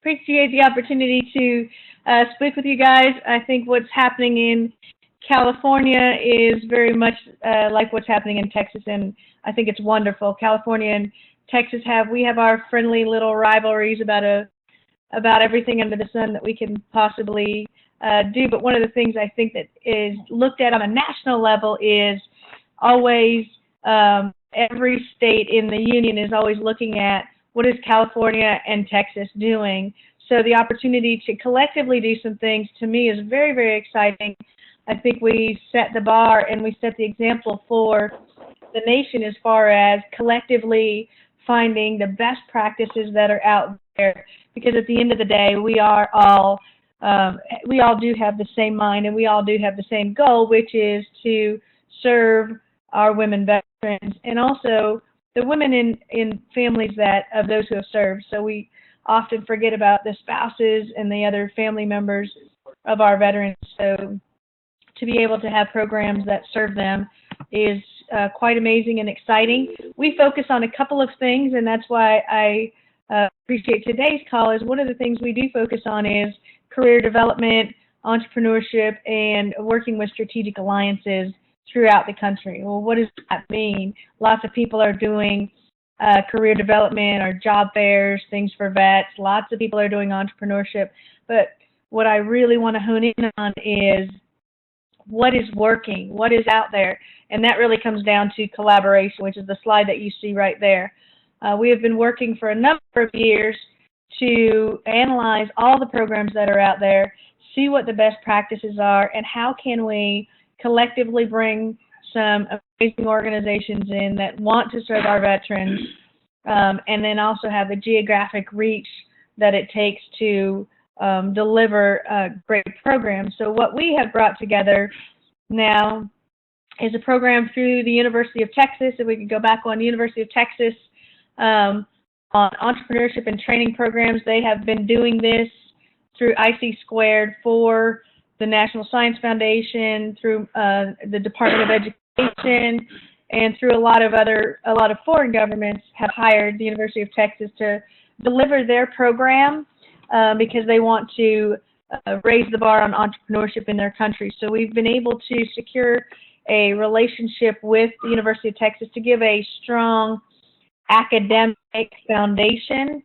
appreciate the opportunity to speak with you guys. I think what's happening in California is very much like what's happening in Texas, and I think it's wonderful. California and Texas we have our friendly little rivalries about everything under the sun that we can possibly do. But one of the things I think that is looked at on a national level is always every state in the union is always looking at what is California and Texas doing. So the opportunity to collectively do some things to me is very, very exciting. I think we set the bar and we set the example for the nation as far as collectively finding the best practices that are out there, because at the end of the day, we all do have the same mind and we all do have the same goal, which is to serve our women veterans and also the women in families of those who have served. So we often forget about the spouses and the other family members of our veterans. So to be able to have programs that serve them is quite amazing and exciting. We focus on a couple of things, and that's why I appreciate today's call. Is one of the things we do focus on is career development, entrepreneurship, and working with strategic alliances throughout the country. Well, what does that mean? Lots of people are doing career development or job fairs, things for vets. Lots of people are doing entrepreneurship. But what I really want to hone in on is what is working, what is out there. And that really comes down to collaboration, which is the slide that you see right there. We have been working for a number of years to analyze all the programs that are out there, see what the best practices are, and how can we collectively bring some amazing organizations in that want to serve our veterans, and then also have the geographic reach that it takes to deliver great programs. So what we have brought together now is a program through the University of Texas. If we could go back on University of Texas on entrepreneurship and training programs, they have been doing this through IC Squared for the National Science Foundation, through the Department of Education, and through a lot of foreign governments have hired the University of Texas to deliver their program because they want to raise the bar on entrepreneurship in their country. So we've been able to secure a relationship with the University of Texas to give a strong academic foundation.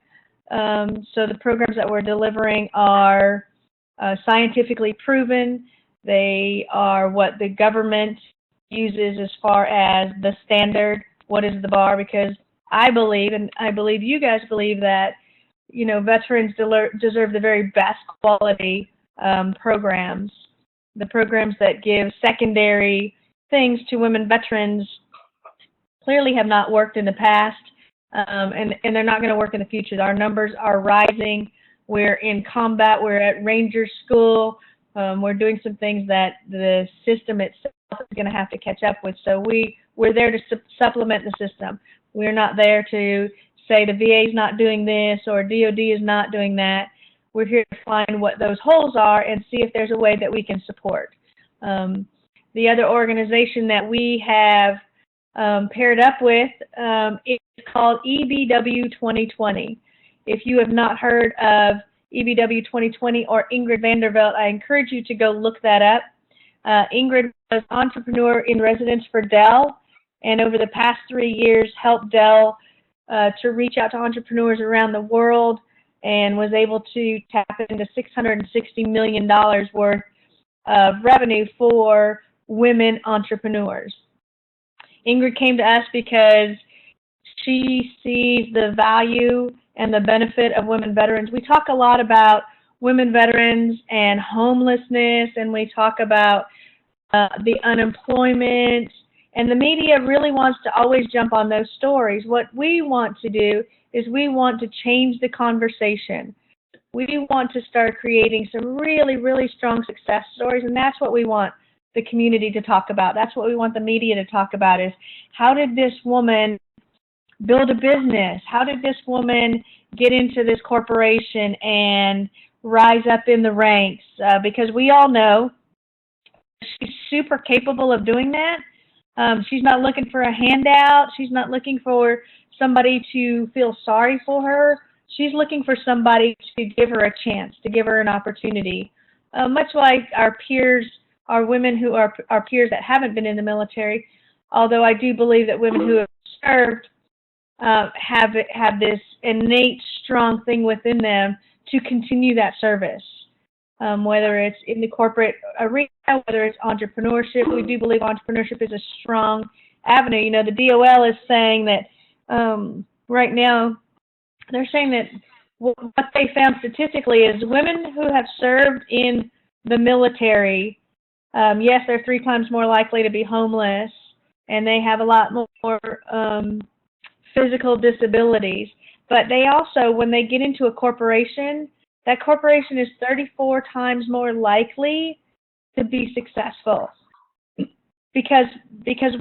So the programs that we're delivering are scientifically proven. They are what the government uses as far as the standard, what is the bar, because I believe, and I believe you guys believe, that veterans deserve the very best quality programs. The programs that give secondary things to women veterans clearly have not worked in the past, and they're not going to work in the future. Our numbers are rising. We're in combat. We're at Ranger School. We're doing some things that the system itself is going to have to catch up with. So we're there to supplement the system. We're not there to say the VA is not doing this or DOD is not doing that. We're here to find what those holes are and see if there's a way that we can support. The other organization that we have paired up with is called EBW 2020. If you have not heard of EBW 2020 or Ingrid Vanderveld, I encourage you to go look that up. Ingrid was entrepreneur in residence for Dell, and over the past 3 years helped Dell to reach out to entrepreneurs around the world, and was able to tap into $660 million worth of revenue for women entrepreneurs. Ingrid came to us because she sees the value and the benefit of women veterans. We talk a lot about women veterans and homelessness, and we talk about the unemployment, and the media really wants to always jump on those stories. What we want to do is we want to change the conversation. We want to start creating some really, really strong success stories, and that's what we want the community to talk about. That's what we want the media to talk about, is how did this woman build a business? How did this woman get into this corporation and rise up in the ranks? Because we all know she's super capable of doing that. She's not looking for a handout. She's not looking for somebody to feel sorry for her. she's looking for somebody to give her a chance, to give her an opportunity. Much like our peers, our women who are our peers that haven't been in the military, although I do believe that women who have served have this innate strong thing within them to continue that service. Whether it's in the corporate arena, whether it's entrepreneurship, we do believe entrepreneurship is a strong avenue. You know, the DOL is saying that right now, they're saying that what they found statistically is women who have served in the military, yes, they're 3 times more likely to be homeless, and they have a lot more physical disabilities. But they also, when they get into a corporation, that corporation is 34 times more likely to be successful because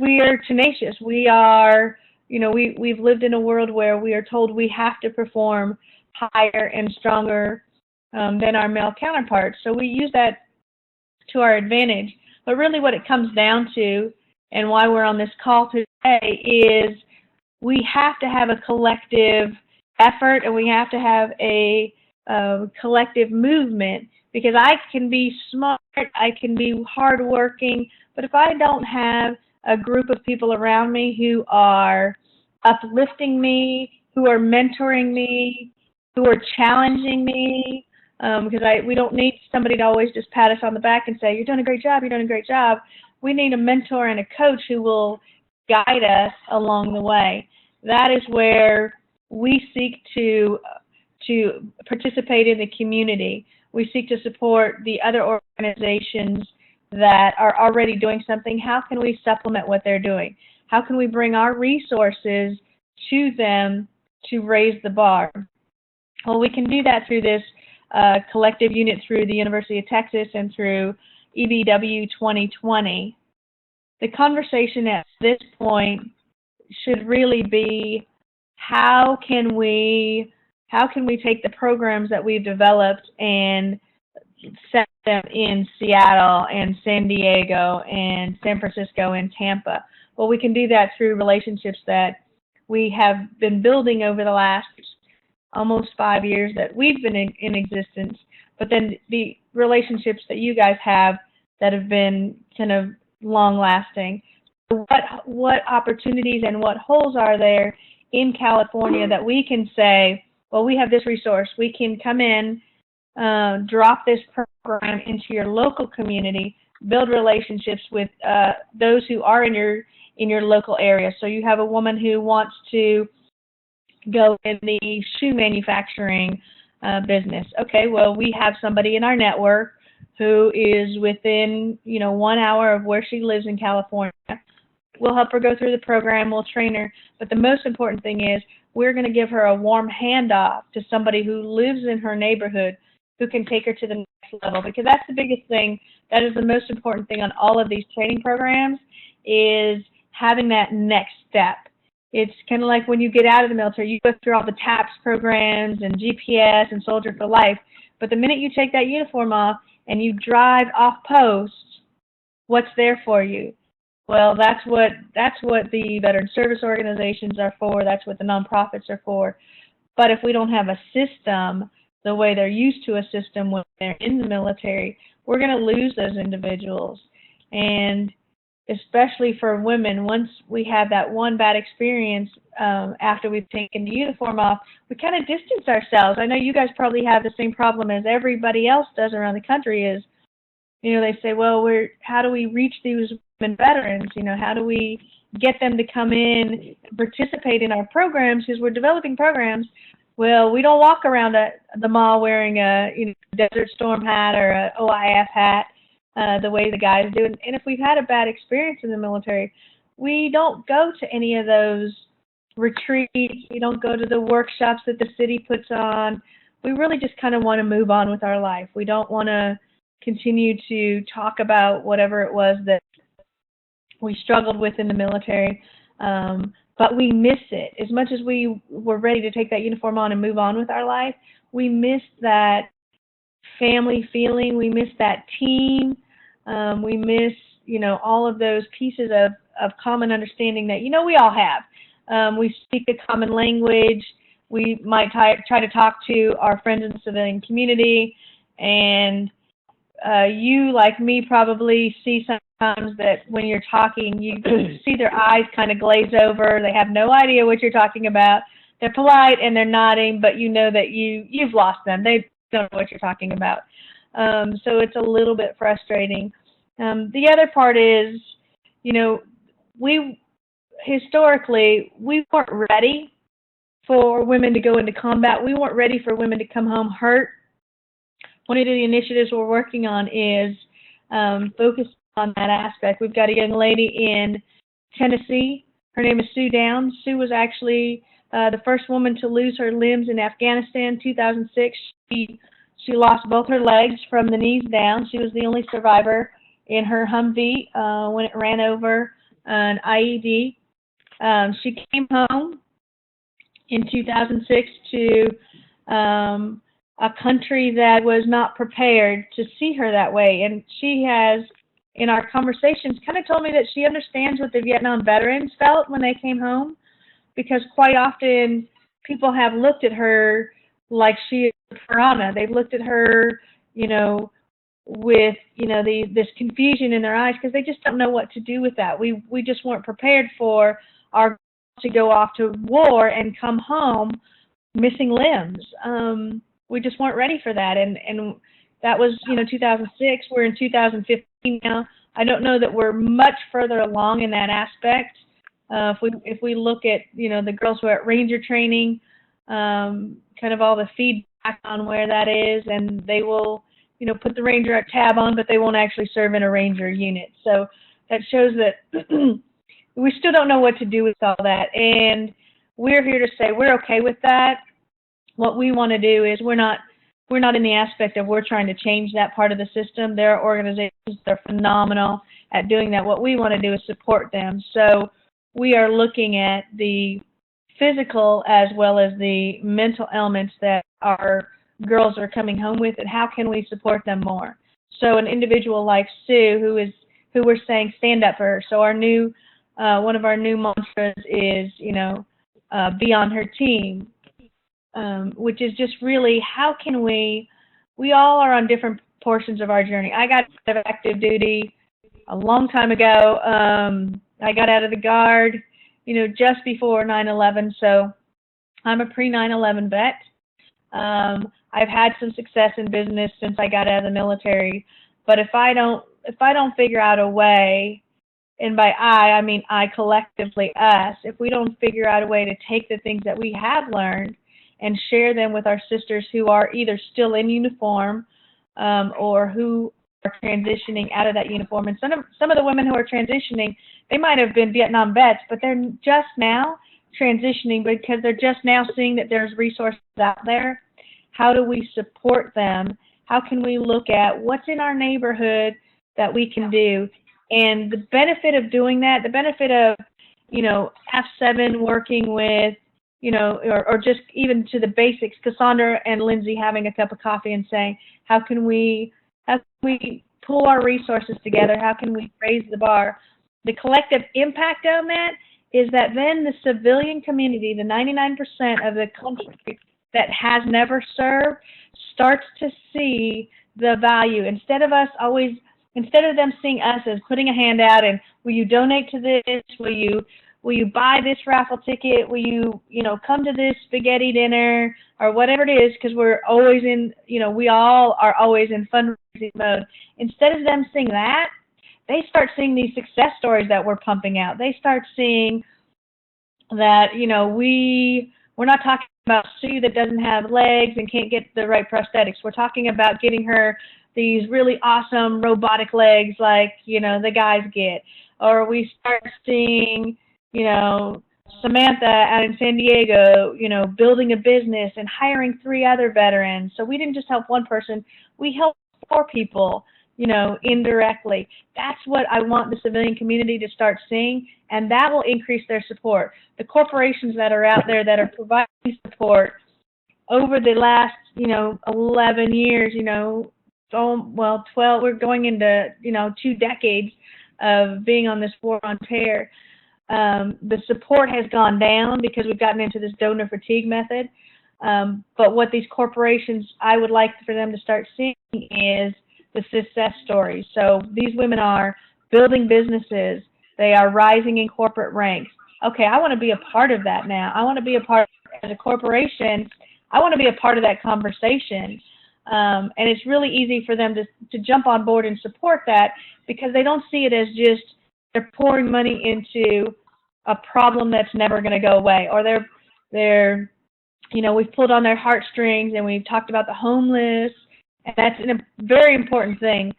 we are tenacious. We are, you know, we've lived in a world where we are told we have to perform higher and stronger than our male counterparts. So we use that to our advantage. But really what it comes down to, and why we're on this call today, is we have to have a collective effort, and we have to have a collective movement, because I can be smart, I can be hardworking, but if I don't have a group of people around me who are uplifting me, who are mentoring me, who are challenging me, because we don't need somebody to always just pat us on the back and say, you're doing a great job, you're doing a great job. We need a mentor and a coach who will guide us along the way. That is where we seek to participate in the community. We seek to support the other organizations that are already doing something. How can we supplement what they're doing? How can we bring our resources to them to raise the bar? Well, we can do that through this collective unit through the University of Texas and through EBW 2020. The conversation at this point should really be, how can we take the programs that we've developed and set them in Seattle and San Diego and San Francisco and Tampa? Well, we can do that through relationships that we have been building over the last almost 5 years that we've been in existence, but then the relationships that you guys have that have been kind of long-lasting. What opportunities and what holes are there in California that we can say, well, we have this resource. We can come in, drop this program into your local community, build relationships with those who are in your local area. So you have a woman who wants to go in the shoe manufacturing business. Okay, well, we have somebody in our network who is within 1 hour of where she lives in California. We'll help her go through the program. We'll train her. But the most important thing is we're going to give her a warm handoff to somebody who lives in her neighborhood who can take her to the next level, because that's the biggest thing. That is the most important thing on all of these training programs, is having that next step. It's kind of like when you get out of the military, you go through all the TAPS programs and GPS and Soldier for Life, but the minute you take that uniform off and you drive off post, what's there for you? Well, that's what the veteran service organizations are for. That's what the nonprofits are for. But if we don't have a system the way they're used to a system when they're in the military, we're going to lose those individuals. And especially for women, once we have that one bad experience after we've taken the uniform off, we kind of distance ourselves. I know you guys probably have the same problem as everybody else does around the country is, they say, well, how do we reach these women veterans? How do we get them to come in and participate in our programs, because we're developing programs. Well, we don't walk around the mall wearing a Desert Storm hat or a OIF hat the way the guys do. And if we've had a bad experience in the military, we don't go to any of those retreats. We don't go to the workshops that the city puts on. We really just kind of want to move on with our life. We don't want to continue to talk about whatever it was that we struggled with in the military. But we miss it. As much as we were ready to take that uniform on and move on with our life, we miss that family feeling. We miss that team. We miss, all of those pieces of common understanding that, we all have. We speak a common language. we might try to talk to our friends in the civilian community, and you, like me, probably see sometimes that when you're talking, you see their eyes kind of glaze over. They have no idea what you're talking about. They're polite and they're nodding, but you know that you've lost them. They don't know what you're talking about. So it's a little bit frustrating. The other part is, you know, historically, we weren't ready for women to go into combat. We weren't ready for women to come home hurt. One of the initiatives we're working on is focused on that aspect. We've got a young lady in Tennessee. Her name is Sue Downs. Sue was actually the first woman to lose her limbs in Afghanistan, 2006. She lost both her legs from the knees down. She was the only survivor in her Humvee when it ran over an IED. She came home in 2006 to a country that was not prepared to see her that way. And she has, in our conversations, kind of told me that she understands what the Vietnam veterans felt when they came home, because quite often people have looked at her like she is a piranha. They've looked at her, you know, with, you know, this confusion in their eyes, because they just don't know what to do with that. We just weren't prepared for our girls to go off to war and come home missing limbs. We just weren't ready for that, and that was, you know, 2006. We're in 2015 now. I don't know that we're much further along in that aspect. If we look at, you know, the girls who are at Ranger training, kind of all the feedback on where that is, and they will, you know, put the Ranger tab on, but they won't actually serve in a Ranger unit. So that shows that we still don't know what to do with all that, and we're here to say we're okay with that. What we want to do is we're not in the aspect of we're trying to change that part of the system. There are organizations that are phenomenal at doing that. What we want to do is support them. So we are looking at the physical as well as the mental elements that our girls are coming home with, and how can we support them more. So an individual like Sue, who we're saying stand up for her. So our new one of our new mantras is, you know, be on her team. Which is just really, how can we all are on different portions of our journey. I got out of active duty a long time ago. I got out of the Guard, you know, just before 9/11, so I'm a pre-9/11 vet. I've had some success in business since I got out of the military, but if I don't figure out a way, and by I mean I collectively, us, if we don't figure out a way to take the things that we have learned and share them with our sisters who are either still in uniform or who are transitioning out of that uniform. And some of the women who are transitioning, they might have been Vietnam vets, but they're just now transitioning because they're just now seeing that there's resources out there. How do we support them? How can we look at what's in our neighborhood that we can do? And the benefit of doing that, the benefit of, you know, F7 working with, you know, or just even to the basics, Cassandra and Lindsay having a cup of coffee and saying, how can we pull our resources together? How can we raise the bar? The collective impact on that is that then the civilian community, the 99% of the country that has never served, starts to see the value. Instead of them seeing us as putting a hand out and, will you donate to this? Will you buy this raffle ticket? Will you, you know, come to this spaghetti dinner or whatever it is? Because we're always in, you know, we all are always in fundraising mode. Instead of them seeing that, they start seeing these success stories that we're pumping out. They start seeing that, you know, we're not talking about Sue that doesn't have legs and can't get the right prosthetics. We're talking about getting her these really awesome robotic legs like, you know, the guys get. Or we start seeing, you know, Samantha out in San Diego, you know, building a business and hiring 3 other veterans. So we didn't just help one person, we helped 4 people, you know, indirectly. That's what I want the civilian community to start seeing, and that will increase their support. The corporations that are out there that are providing support over the last, you know, 11 years, you know, 12, we're going into, you know, 2 decades of being on this war on terror. The support has gone down because we've gotten into this donor fatigue method. But what these corporations, I would like for them to start seeing is the success stories. So these women are building businesses. They are rising in corporate ranks. Okay, I want to be a part of that now. I want to be a part, as a corporation, I want to be a part of that conversation. And it's really easy for them to jump on board and support that because they don't see it as just they're pouring money into a problem that's never going to go away, or they're you know, we've pulled on their heartstrings and we've talked about the homeless, and that's a very important thing.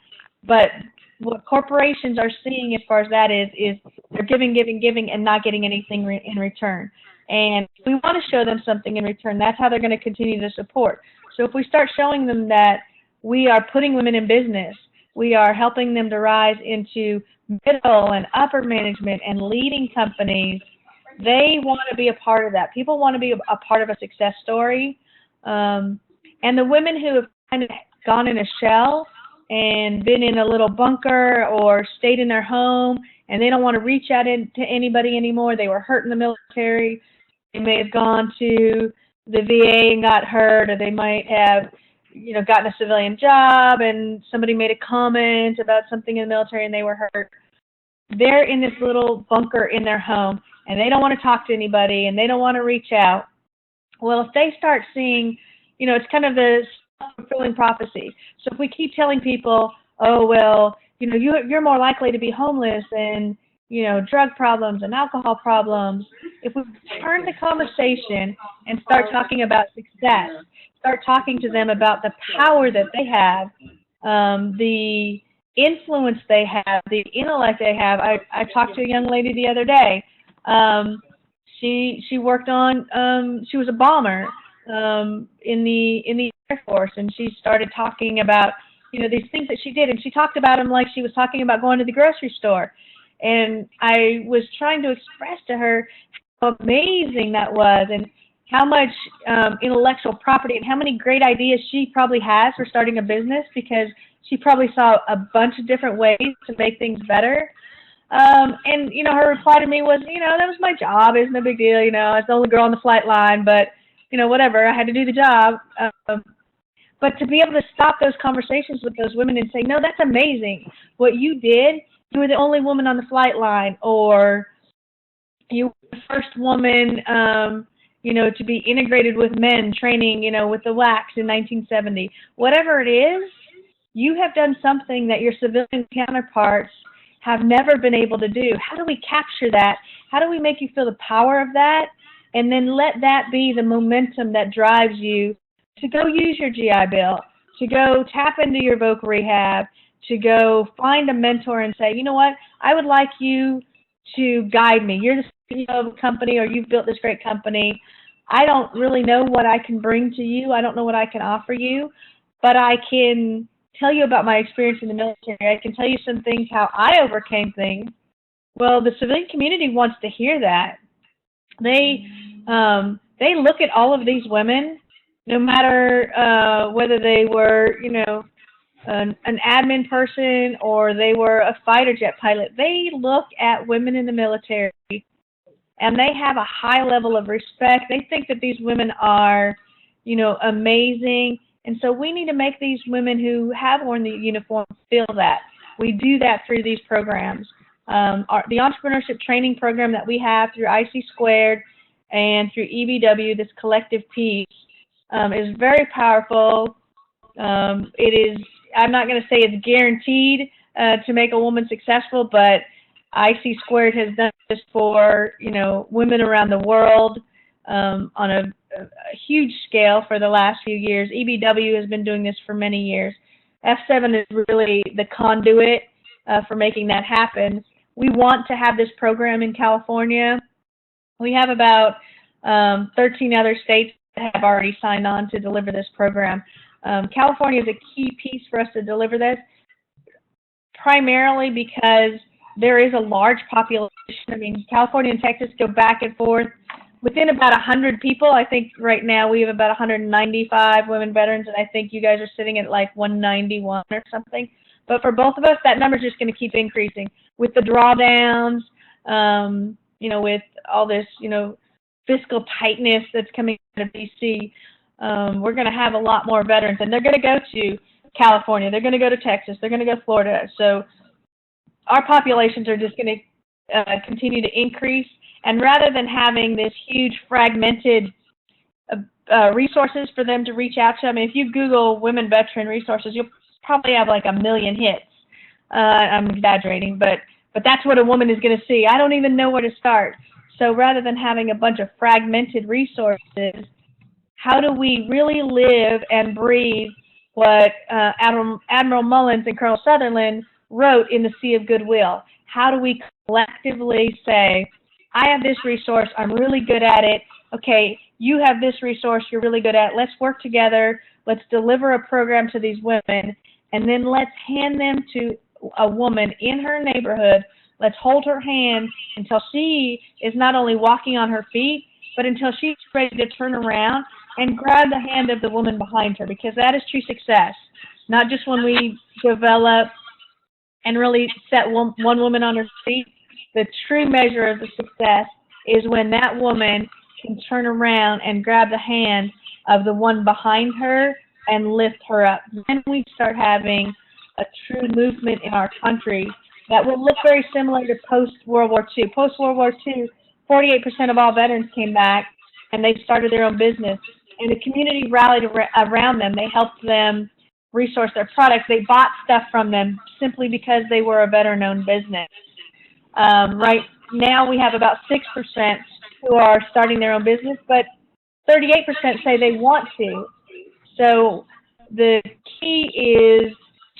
But what corporations are seeing as far as that is they're giving, and not getting anything in return. And we want to show them something in return. That's how they're going to continue to support. So if we start showing them that we are putting women in business, we are helping them to rise into middle and upper management and leading companies, they want to be a part of that. People want to be a part of a success story. And the women who have kind of gone in a shell and been in a little bunker or stayed in their home and they don't want to reach out to anybody anymore, they were hurt in the military, they may have gone to the VA and got hurt, or they might have, you know, gotten a civilian job and somebody made a comment about something in the military and they were hurt. They're in this little bunker in their home and they don't want to talk to anybody and they don't want to reach out. Well, if they start seeing, you know, it's kind of the self-fulfilling prophecy. So if we keep telling people, oh, well, you know, you're more likely to be homeless and, you know, drug problems and alcohol problems, if we turn the conversation and start talking about success, start talking to them about the power that they have, the influence they have, the intellect they have. I talked to a young lady the other day. She worked on, she was a bomber in the Air Force, and she started talking about, you know, these things that she did, and she talked about them like she was talking about going to the grocery store. And I was trying to express to her how amazing that was and how much intellectual property and how many great ideas she probably has for starting a business, because she probably saw a bunch of different ways to make things better. And, you know, her reply to me was, you know, that was my job. It's no big deal. You know, I was the only girl on the flight line, but, you know, whatever. I had to do the job. But to be able to stop those conversations with those women and say, no, that's amazing. What you did, you were the only woman on the flight line, or you were the first woman, you know, to be integrated with men training, you know, with the wax in 1970. Whatever it is, you have done something that your civilian counterparts have never been able to do. How do we capture that? How do we make you feel the power of that? And then let that be the momentum that drives you to go use your GI Bill, to go tap into your voc rehab, to go find a mentor and say, you know what, I would like you to guide me. You're the CEO of a company, or you've built this great company. I don't really know what I can bring to you. I don't know what I can offer you, but I can tell you about my experience in the military. I can tell you some things, how I overcame things. Well, the civilian community wants to hear that. They look at all of these women, no matter whether they were, you know, an admin person or they were a fighter jet pilot. They look at women in the military and they have a high level of respect. They think that these women are, you know, amazing. And so we need to make these women who have worn the uniform feel that. We do that through these programs. The entrepreneurship training program that we have through IC Squared and through EBW, this collective piece, is very powerful. It is, I'm not going to say it's guaranteed to make a woman successful, but IC Squared has done this for, you know, women around the world on a huge scale for the last few years. EBW has been doing this for many years. F7 is really the conduit for making that happen. We want to have this program in California. We have about 13 other states that have already signed on to deliver this program. California is a key piece for us to deliver this, primarily because there is a large population. I mean, California and Texas go back and forth within about 100 people. I think right now we have about 195 women veterans, and I think you guys are sitting at like 191 or something. But for both of us, that number is just going to keep increasing with the drawdowns. with all this, fiscal tightness that's coming out of DC, we're going to have a lot more veterans, and they're going to go to California, they're going to go to Texas, they're going to go to Florida. So our populations are just going to continue to increase, and rather than having this huge fragmented resources for them to reach out to, I mean, if you Google women veteran resources, you'll probably have like 1 million hits. I'm exaggerating, but that's what a woman is going to see. I don't even know where to start. So rather than having a bunch of fragmented resources, how do we really live and breathe what Admiral Mullins and Colonel Sutherland wrote in The Sea of Goodwill? How do we collectively say, I have this resource, I'm really good at it, okay, you have this resource you're really good at, let's work together, let's deliver a program to these women, and then let's hand them to a woman in her neighborhood. Let's hold her hand until she is not only walking on her feet, but until she's ready to turn around and grab the hand of the woman behind her, because that is true success. Not just when we develop and really set one woman on her feet. The true measure of the success is when that woman can turn around and grab the hand of the one behind her and lift her up. Then we start having a true movement in our country that will look very similar to post-World War II. Post-World War II, 48% of all veterans came back, and they started their own business. And the community rallied around them. They helped them resource their products. They bought stuff from them simply because they were a veteran-owned business. Right now, we have about 6% who are starting their own business, but 38% say they want to. So the key is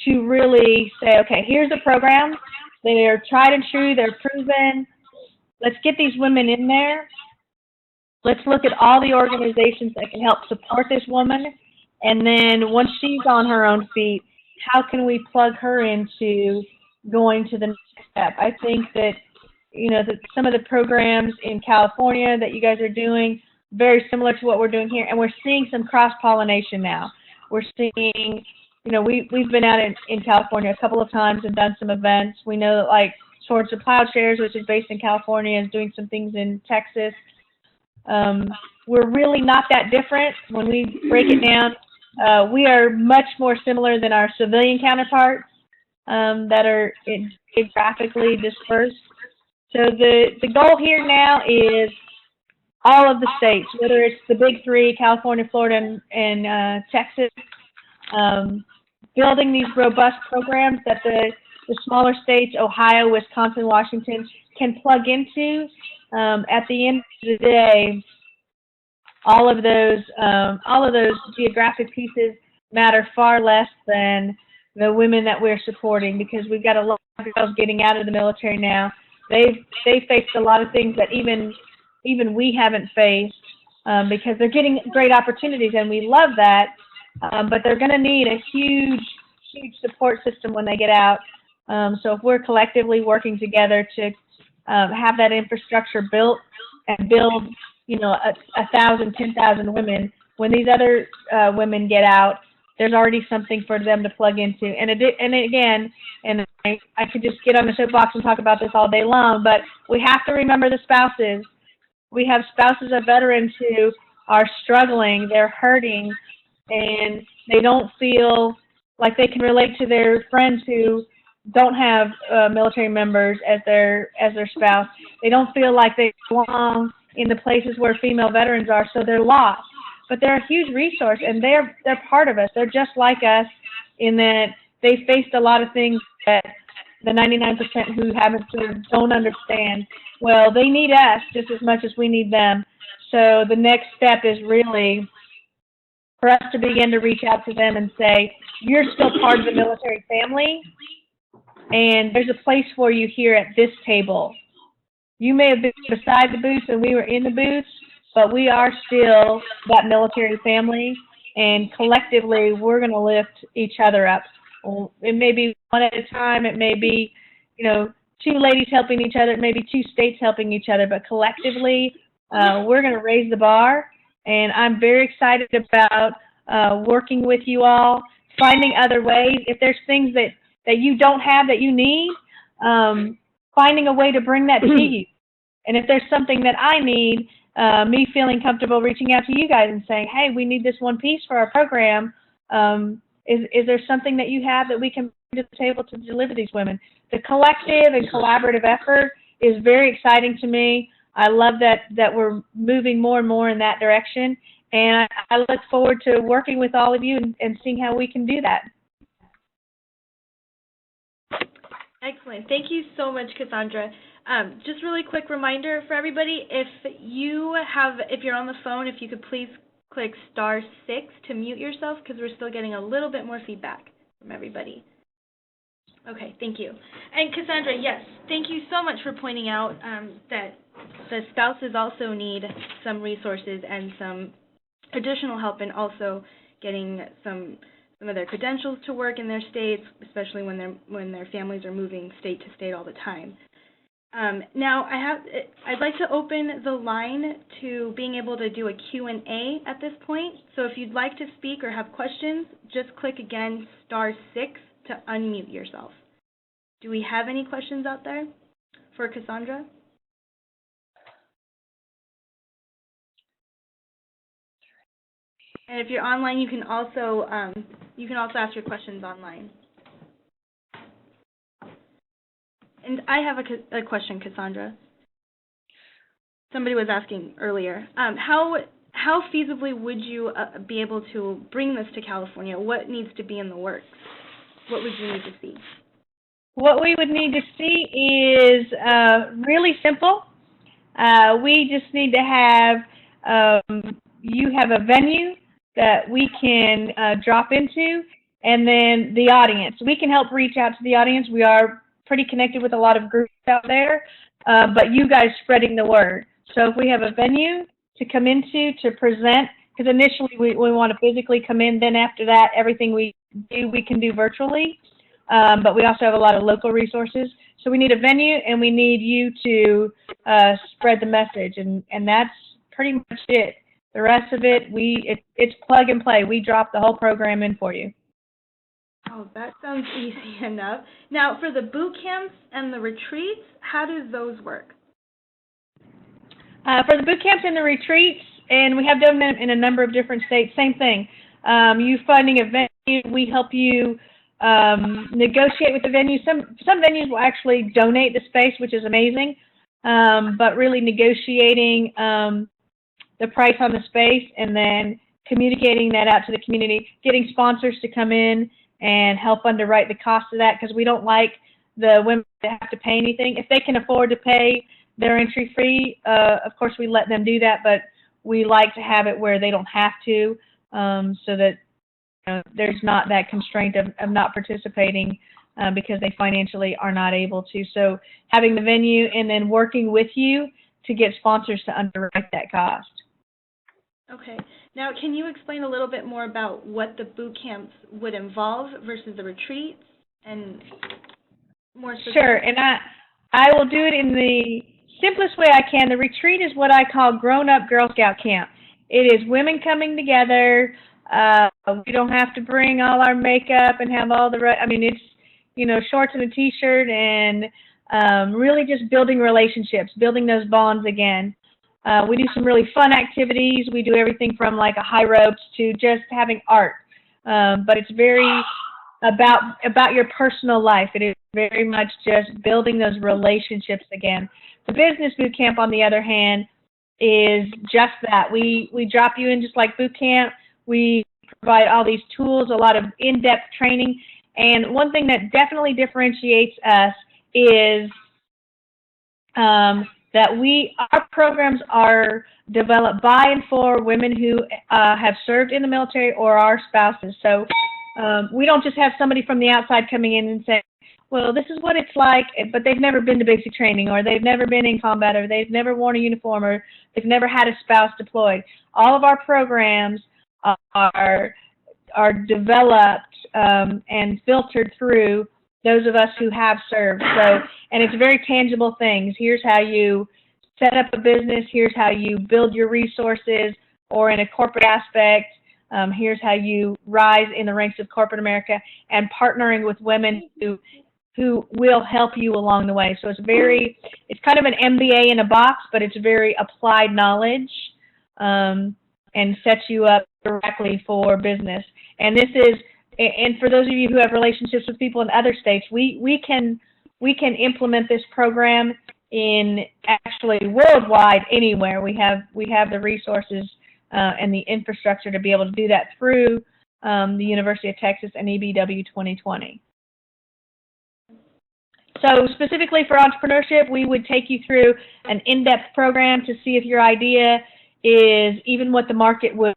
to really say, okay, here's a program. They are tried and true. They're proven. Let's get these women in there. Let's look at all the organizations that can help support this woman. And then once she's on her own feet, how can we plug her into going to the next step? I think that, that some of the programs in California that you guys are doing, very similar to what we're doing here. And we're seeing some cross-pollination now. We're seeing, we've been out in California a couple of times and done some events. We know that, like, Swords to Plowshares, which is based in California, is doing some things in Texas. We're really not that different when we break it down. We are much more similar than our civilian counterparts that are geographically dispersed. So the goal here now is all of the states, whether it's the big three, California, Florida, and Texas, building these robust programs that the smaller states, Ohio, Wisconsin, Washington, can plug into. At the end of the day, all of those geographic pieces matter far less than the women that we're supporting, because we've got a lot of girls getting out of the military now. They've faced a lot of things that even we haven't faced, because they're getting great opportunities, and we love that. But they're going to need a huge support system when they get out. So if we're collectively working together to have that infrastructure built and build, 1,000, 10,000 women, when these other women get out, there's already something for them to plug into. And again, I could just get on the soapbox and talk about this all day long, but we have to remember the spouses. We have spouses of veterans who are struggling, they're hurting, and they don't feel like they can relate to their friends who don't have military members as their spouse. They don't feel like they belong in the places where female veterans are, so they're lost. But they're a huge resource, and they're part of us. They're just like us in that they faced a lot of things that the 99% who haven't served don't understand. Well, they need us just as much as we need them. So the next step is really for us to begin to reach out to them and say, you're still part of the military family, and there's a place for you here at this table. You may have been beside the booths and we were in the booths, but we are still that military family, and collectively we're going to lift each other up. It may be one at a time, it may be, two ladies helping each other, it may be two states helping each other, but collectively we're going to raise the bar, and I'm very excited about working with you all, finding other ways. If there's things that you don't have that you need, finding a way to bring that to you. And if there's something that I need, me feeling comfortable reaching out to you guys and saying, hey, we need this one piece for our program. Is there something that you have that we can bring to the table to deliver these women? The collective and collaborative effort is very exciting to me. I love that we're moving more and more in that direction, and I look forward to working with all of you and seeing how we can do that. Excellent. Thank you so much, Cassandra. Just really quick reminder for everybody, if you're on the phone, if you could please click *6 to mute yourself, because we're still getting a little bit more feedback from everybody. Okay, thank you. And Cassandra, yes, thank you so much for pointing out that the spouses also need some resources and some additional help in also getting some of their credentials to work in their states, especially when their families are moving state to state all the time. Now, I'd like to open the line to being able to do a Q&A at this point. So if you'd like to speak or have questions, just click again *6 to unmute yourself. Do we have any questions out there for Cassandra? And if you're online, you can also ask your questions online. And I have a question, Cassandra. Somebody was asking earlier, how feasibly would you be able to bring this to California? What needs to be in the works? What would you need to see? What we would need to see is really simple. We just need to have you have a venue that we can drop into, and then the audience. We can help reach out to the audience. We are pretty connected with a lot of groups out there, but you guys spreading the word. So if we have a venue to come into to present, because initially we want to physically come in, then after that, everything we do, we can do virtually. But we also have a lot of local resources. So we need a venue, and we need you to spread the message, and that's pretty much it. The rest of it, it's plug and play. We drop the whole program in for you. Oh, that sounds easy enough. Now, for the boot camps and the retreats, how do those work? For the boot camps and the retreats, and we have done them in a number of different states, same thing. You finding a venue, we help you negotiate with the venue. Some venues will actually donate the space, which is amazing, but really negotiating the price on the space and then communicating that out to the community, getting sponsors to come in and help underwrite the cost of that, because we don't like the women to have to pay anything. If they can afford to pay their entry fee, of course we let them do that, but we like to have it where they don't have to, so that there's not that constraint of not participating because they financially are not able to. So having the venue and then working with you to get sponsors to underwrite that cost. Okay. Now, can you explain a little bit more about what the boot camps would involve versus the retreats, and more specific? Sure, and I will do it in the simplest way I can. The retreat is what I call grown-up Girl Scout camp. It is women coming together. We don't have to bring all our makeup and have all the it's, shorts and a T-shirt, and really just building relationships, building those bonds again. We do some really fun activities. We do everything from like a high ropes to just having art. But it's very about your personal life. It is very much just building those relationships again. The business boot camp, on the other hand, is just that. We drop you in just like boot camp. We provide all these tools, a lot of in-depth training. And one thing that definitely differentiates us is that our programs are developed by and for women who have served in the military or are spouses. So we don't just have somebody from the outside coming in and saying, well, this is what it's like, but they've never been to basic training, or they've never been in combat, or they've never worn a uniform, or they've never had a spouse deployed. All of our programs are developed and filtered through those of us who have served. So, and it's very tangible things. Here's how you set up a business. Here's how you build your resources, or in a corporate aspect, here's how you rise in the ranks of corporate America, and partnering with women who who will help you along the way. So it's kind of an MBA in a box, but it's very applied knowledge, and sets you up directly for business. And for those of you who have relationships with people in other states, we can implement this program in actually worldwide anywhere. We have the resources and the infrastructure to be able to do that through the University of Texas and EBW 2020. So specifically for entrepreneurship, we would take you through an in-depth program to see if your idea is even what the market would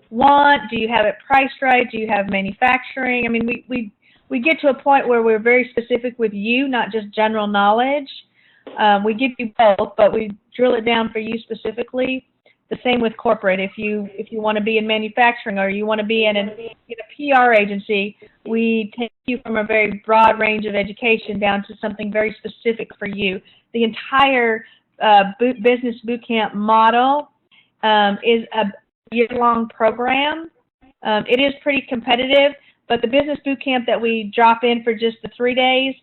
want. Do you have it priced right? Do you have manufacturing? I mean, we get to a point where we're very specific with you, not just general knowledge. We give you both, but we drill it down for you specifically. The same with corporate. If you want to be in manufacturing or you want to be in a PR agency, we take you from a very broad range of education down to something very specific for you. The entire business bootcamp model is a year-long program. It is pretty competitive, but the business bootcamp that we drop in for just the 3 days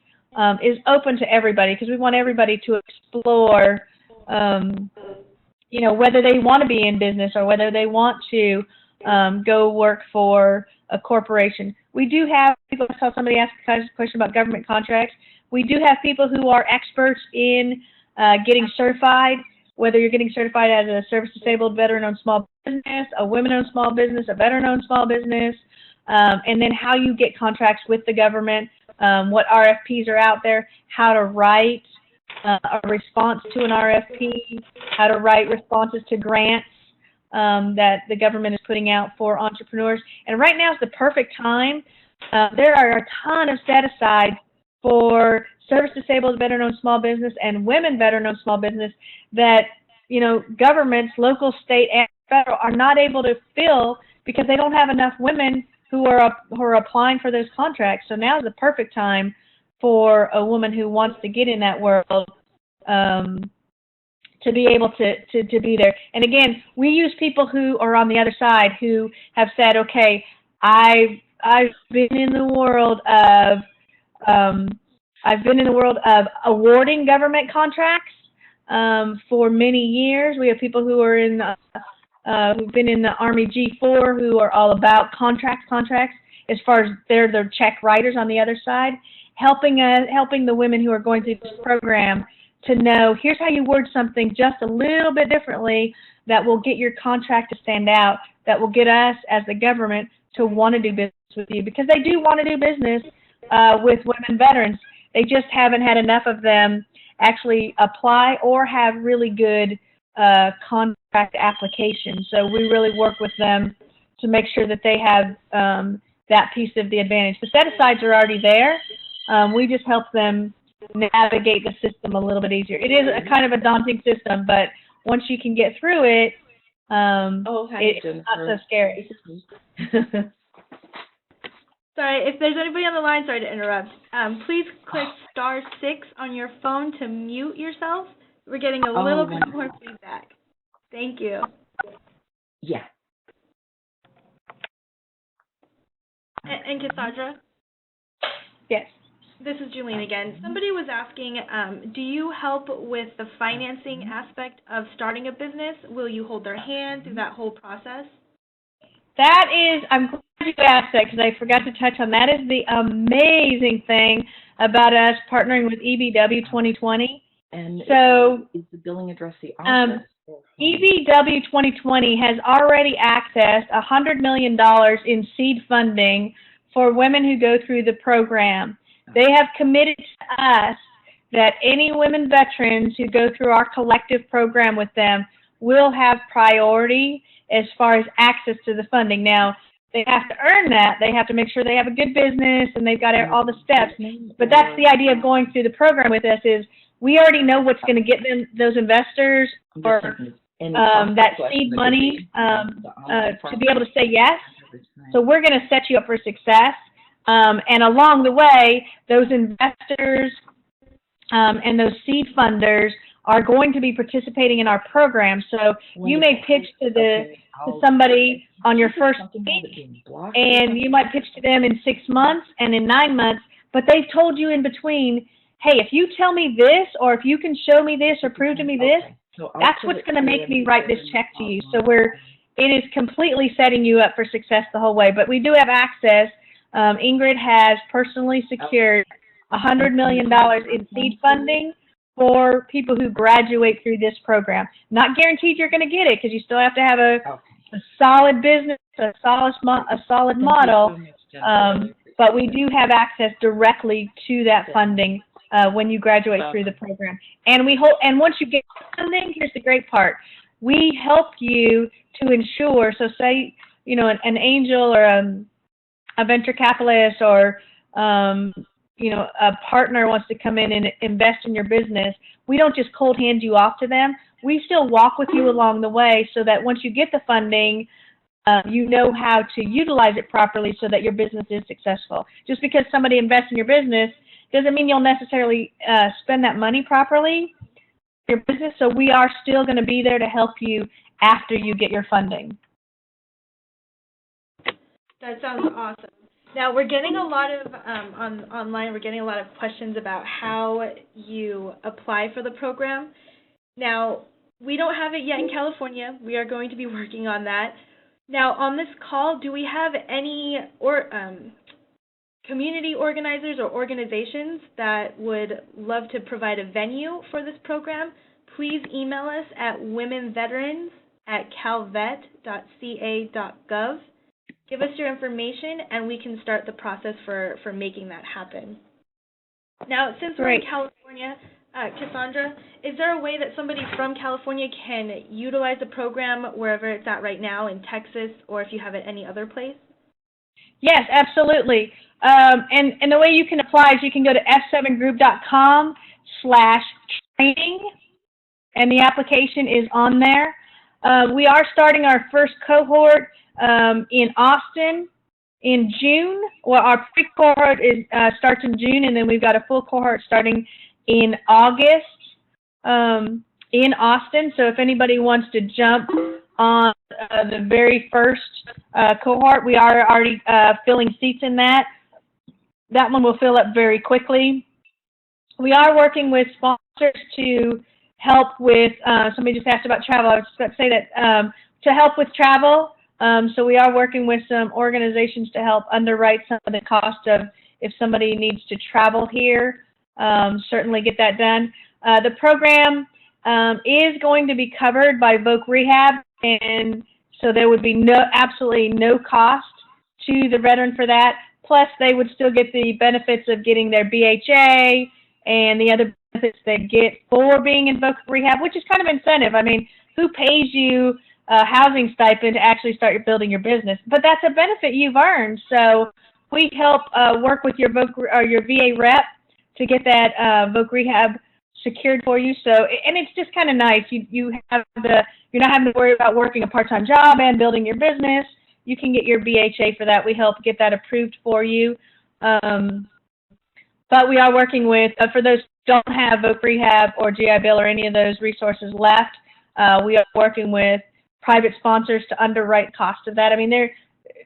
is open to everybody because we want everybody to explore whether they want to be in business or whether they want to go work for a corporation. We do have people, I saw somebody ask a question about government contracts. We do have people who are experts in getting certified, whether you're getting certified as a service-disabled, veteran-owned small business, a women-owned small business, a veteran-owned small business, and then how you get contracts with the government, what RFPs are out there, how to write a response to an RFP, how to write responses to grants that the government is putting out for entrepreneurs. And right now is the perfect time. There are a ton of set-asides for service-disabled, veteran-owned small business and women veteran-owned small business that, governments, local, state, and federal are not able to fill because they don't have enough women who are applying for those contracts. So now is the perfect time for a woman who wants to get in that world to be able to be there. And again, we use people who are on the other side who have said, okay, I've been in the world of awarding government contracts for many years. We have people who are who've been in the Army G4 who are all about contracts as far as they're the check writers on the other side, helping the women who are going through this program to know, here's how you word something just a little bit differently that will get your contract to stand out, that will get us as the government to want to do business with you, because they do want to do business with women veterans. They just haven't had enough of them actually apply or have really good contract applications. So we really work with them to make sure that they have that piece of the advantage. The set-asides are already there. We just help them navigate the system a little bit easier. It is a kind of a daunting system, but once you can get through it, it's not so scary. Sorry, if there's anybody on the line, sorry to interrupt. Please click *6 on your phone to mute yourself. We're getting a little bit more feedback. Thank you. Yeah. And Cassandra? Yes. This is Julene again. Somebody was asking, do you help with the financing aspect of starting a business? Will you hold their hand through that whole process? I'm glad you asked that because I forgot to touch on that. Is the amazing thing about us partnering with EBW 2020. And so is the billing address the office? EBW 2020 has already accessed $100 million in seed funding for women who go through the program. They have committed to us that any women veterans who go through our collective program with them will have priority as far as access to the funding. Now, they have to earn that. They have to make sure they have a good business and they've got all the steps. But that's the idea of going through the program with us is we already know what's going to get them those investors or that seed money to be able to say yes. So we're going to set you up for success. And along the way, those investors and those seed funders are going to be participating in our program. So you may pitch to somebody on your first week, and you might pitch to them in 6 months, and in 9 months, but they've told you in between, hey, if you tell me this, or if you can show me this, or prove to me this, Okay. So I'll that's put what's it going to here make and me put write it this in check to you. So online. it is completely setting you up for success the whole way. But we do have access. Ingrid has personally secured $100 million in seed funding for people who graduate through this program. Not guaranteed you're going to get it, because you still have to have a solid business, a solid model. But we do have access directly to that funding when you graduate through the program. And once you get funding, here's the great part. We help you to ensure, so say, you know, an angel or a venture capitalist or, you know, a partner wants to come in and invest in your business. We don't just cold hand you off to them. We still walk with you along the way so that once you get the funding, you know how to utilize it properly so that your business is successful. Just because somebody invests in your business doesn't mean you'll necessarily spend that money properly in your business, so we are still going to be there to help you after you get your funding. That sounds awesome. Now, we're getting a lot of, online, we're getting a lot of questions about how you apply for the program. Now, we don't have it yet in California. We are going to be working on that. Now, on this call, do we have any community organizers or organizations that would love to provide a venue for this program? Please email us at womenveterans@calvet.ca.gov. Give us your information, and we can start the process for making that happen. Now, since we're in California, Cassandra, is there a way that somebody from California can utilize the program wherever it's at right now in Texas, or if you have it any other place? Yes, absolutely. And the way you can apply is you can go to f7group.com/training, and the application is on there. We are starting our first cohort in Austin in June. Well, our pre-cohort starts in June, and then we've got a full cohort starting in August in Austin. So if anybody wants to jump on the very first cohort, we are already filling seats in that. That one will fill up very quickly. We are working with sponsors to help with, somebody just asked about travel. I was just about to say that, to help with travel. So we are working with some organizations to help underwrite some of the cost of if somebody needs to travel here. Certainly get that done. The program is going to be covered by Voc Rehab, and so there would be absolutely no cost to the veteran for that. Plus, they would still get the benefits of getting their BHA and the other benefits they get for being in Voc Rehab, which is kind of incentive. I mean, who pays you a housing stipend to actually start building your business? But that's a benefit you've earned. So we help work with your VA rep to get that Voc Rehab secured for you. So, and it's just kind of nice. You're not having to worry about working a part-time job and building your business. You can get your BHA for that. We help get that approved for you. But we are working with, for those who don't have Voc Rehab or GI Bill or any of those resources left, we are working with private sponsors to underwrite cost of that. I mean,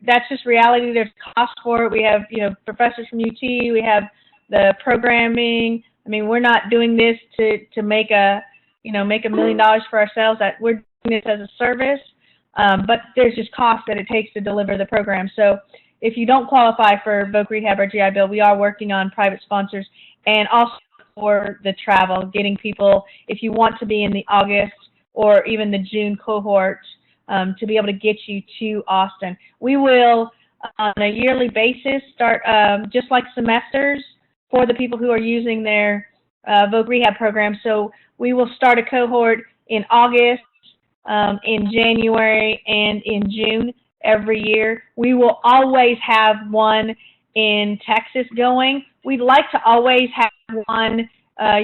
that's just reality. There's cost for it. We have, professors from UT. We have the programming. I mean, we're not doing this to make $1 million for ourselves. We're doing this as a service. But there's just cost that it takes to deliver the program. So if you don't qualify for Voc Rehab or GI Bill, we are working on private sponsors and also for the travel, getting people, if you want to be in the August or even the June cohort, to be able to get you to Austin. We will, on a yearly basis, start just like semesters for the people who are using their Voc Rehab program. So we will start a cohort in August, in January, and in June every year. We will always have one in Texas going. We'd like to always have one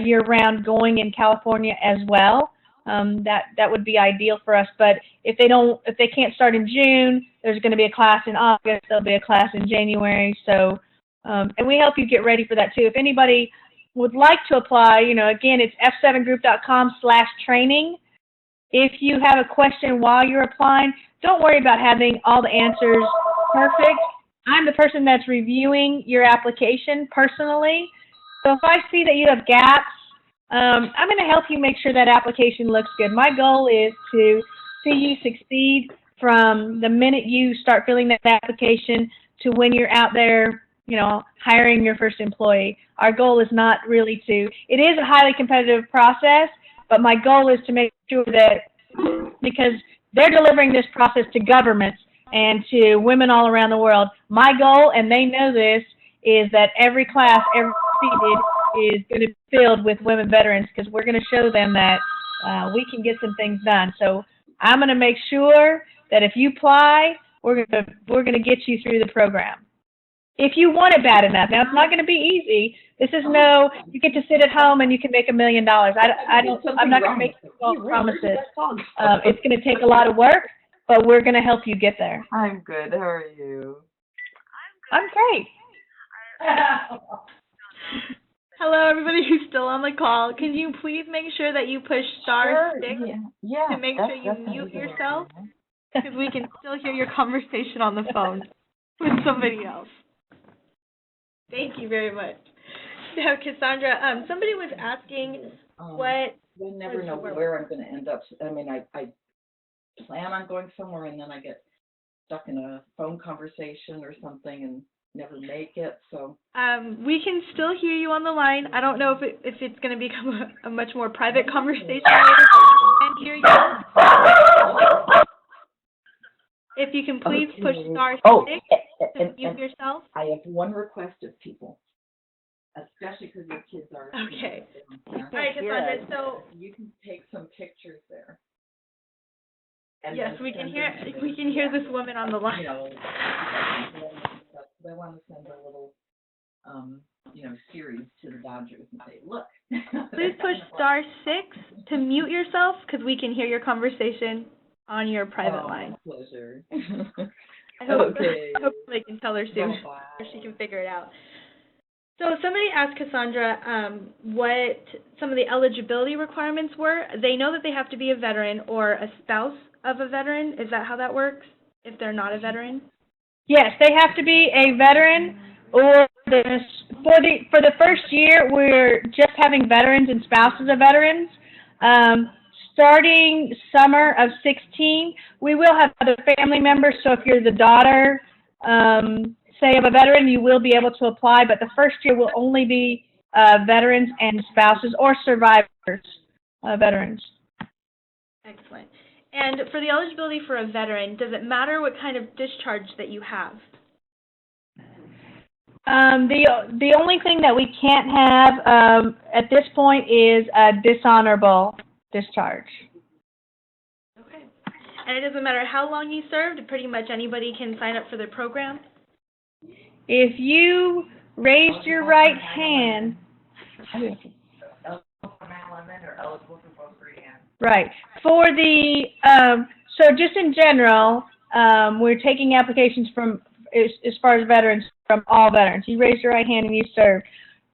year-round going in California as well. That would be ideal for us. But if they can't start in June, there's going to be a class in August. There'll be a class in January. So, and we help you get ready for that too. If anybody would like to apply, again, it's f7group.com/training. If you have a question while you're applying, don't worry about having all the answers perfect. I'm the person that's reviewing your application personally. So if I see that you have gaps, I'm going to help you make sure that application looks good. My goal is to see you succeed from the minute you start filling that application to when you're out there, hiring your first employee. Our goal is not really it is a highly competitive process, but my goal is to make sure that, because they're delivering this process to governments and to women all around the world, my goal, and they know this, is that every class, every seated, is going to be filled with women veterans, because we're going to show them that we can get some things done. So I'm going to make sure that if you apply, we're going to get you through the program. If you want it bad enough. Now, it's not going to be easy. This is you get to sit at home and you can make $1 million. I'm not going to make you false promises. It's going to take a lot of work, but we're going to help you get there. I'm good. How are you? I'm great. Hello, everybody who's still on the call. Can you please make sure that you push star 6 to make sure you mute yourself? Because we can still hear your conversation on the phone with somebody else. Thank you very much. Now, Cassandra, somebody was asking what... We'll never know where I'm going to end up. I mean, I plan on going somewhere, and then I get stuck in a phone conversation or something and never make it, so... we can still hear you on the line. I don't know if it's going to become a much more private conversation later, but we can hear you. If you can please push star 6 to mute yourself. I have one request of people, especially because your kids are... Okay. All right, Cassandra, so... You can take some pictures there. Yes, we can hear this woman on the line. They want to send a little, series to the Dodgers and say, look. Please push star 6 to mute yourself, because we can hear your conversation on your private line. Pleasure. I hope they can tell her soon, or she can figure it out. So somebody asked Cassandra what some of the eligibility requirements were. They know that they have to be a veteran or a spouse of a veteran. Is that how that works, if they're not a veteran? Yes, they have to be a veteran, or for the first year, we're just having veterans and spouses of veterans. Starting summer of 16, we will have other family members, so if you're the daughter, say, of a veteran, you will be able to apply, but the first year will only be veterans and spouses or survivors, veterans. Excellent. And for the eligibility for a veteran, does it matter what kind of discharge that you have? The only thing that we can't have at this point is a dishonorable discharge. Okay. And it doesn't matter how long you served, pretty much anybody can sign up for the program? If you raised your right hand... Right. For the, so just in general, we're taking applications from, as far as veterans, from all veterans. You raised your right hand and you served.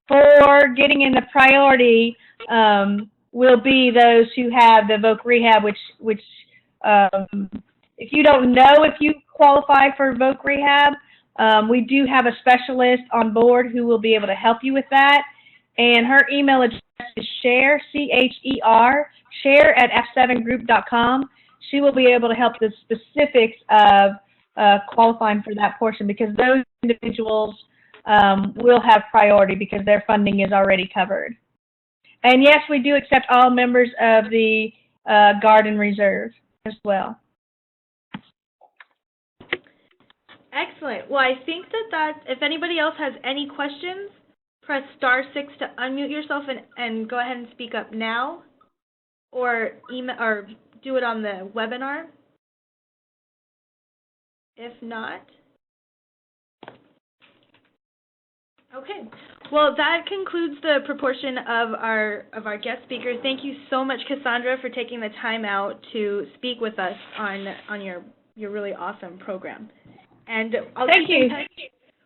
For getting in the priority, will be those who have the voc rehab, which if you don't know if you qualify for voc rehab, we do have a specialist on board who will be able to help you with that. And her email address is share, C-H-E-R, share@f7group.com. She will be able to help the specifics of qualifying for that portion, because those individuals will have priority because their funding is already covered. And yes, we do accept all members of the Guard and Reserve as well. Excellent. Well, I think that if anybody else has any questions, press star 6 to unmute yourself and go ahead and speak up now, or email or do it on the webinar. If not, okay. Well, that concludes the proportion of our guest speakers. Thank you so much, Cassandra, for taking the time out to speak with us on your really awesome program. And I'll keep in touch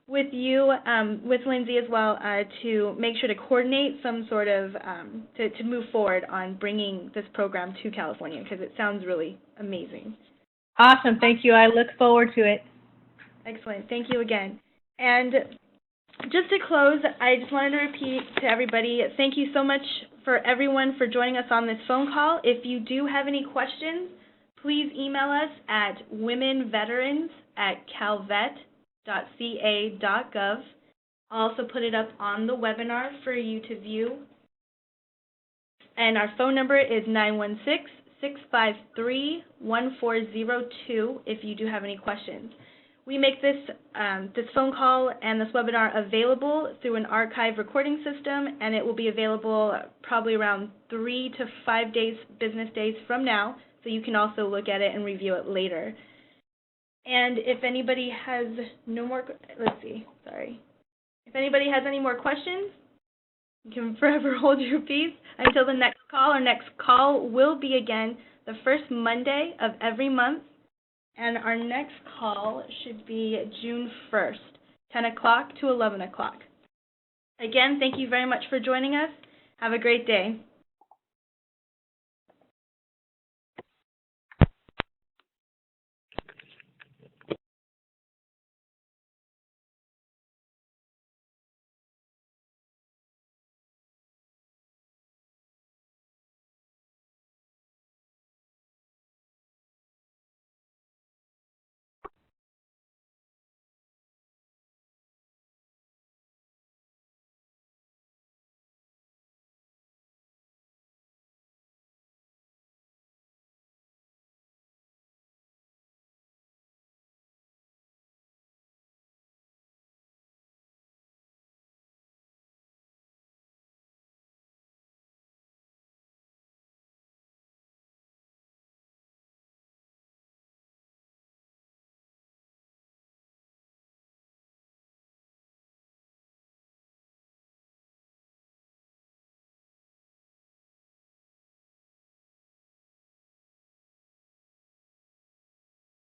with you, with Lindsay as well, to make sure to coordinate some sort of, to move forward on bringing this program to California, because it sounds really amazing. Awesome. Thank you. I look forward to it. Excellent. Thank you again. And just to close, I just wanted to repeat to everybody, thank you so much for everyone for joining us on this phone call. If you do have any questions, please email us at womenveterans@calvet.ca.gov. I'll also put it up on the webinar for you to view. And our phone number is 916-653-1402 if you do have any questions. We make this phone call and this webinar available through an archive recording system, and it will be available probably around 3 to 5 business days from now, so you can also look at it and review it later. And if anybody has no more, If anybody has any more questions, you can forever hold your peace until the next call. Our next call will be again the first Monday of every month. And our next call should be June 1st, 10 o'clock to 11 o'clock. Again, thank you very much for joining us. Have a great day.